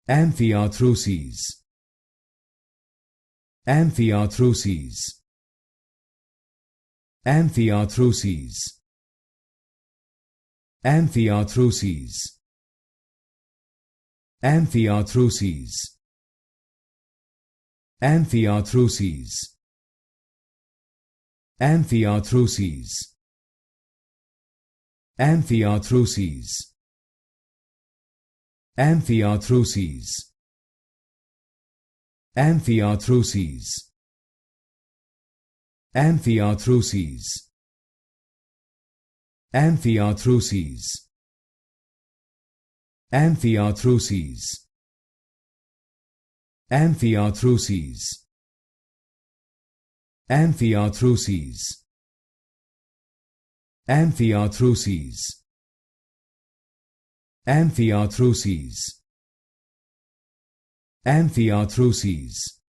Amphiarthroses. Amphiarthroses. Amphiarthroses. Amphiarthroses. Amphiarthroses. Amphiarthroses. Amphiarthroses. Amphiarthroses. Amphiarthroses. Amphiarthroses. Amphiarthroses. Amphiarthroses. Amphiarthroses. Amphiarthroses. Amphiarthroses. Amphiarthroses. Amphiarthroses. Amphiarthroses.